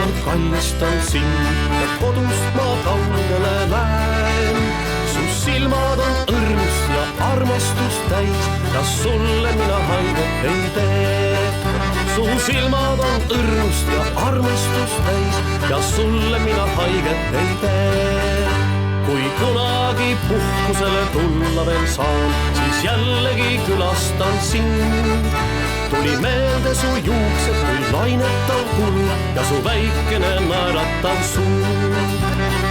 kord kallistan sind ja kodust ma kaugele lähen. Su silmad on õrnust ja armastust täis ja sulle mina haiget ei tee. Su silmad on õrnust ja armastust täis ja sulle mina haiget ei tee. Kui kunagi puhkusele tulla veel saan, siis jällegi külastan sind. Tuli meelde su juuksed kui lainetav hull ja su väikene naeratav suu.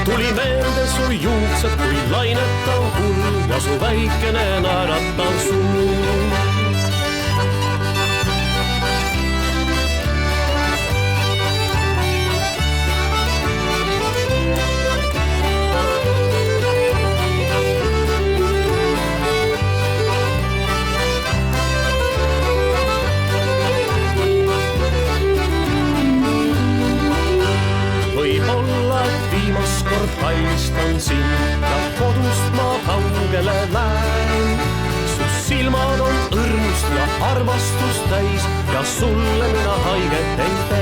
Tuli meelde su juuksed kui lainetav hull ja su väikene naeratav suu. Viimast kord kallistan sind ja kodust ma kaugele lähen. Su silmad on õrnust ja armastust täis ja sulle mina haiget ei tee.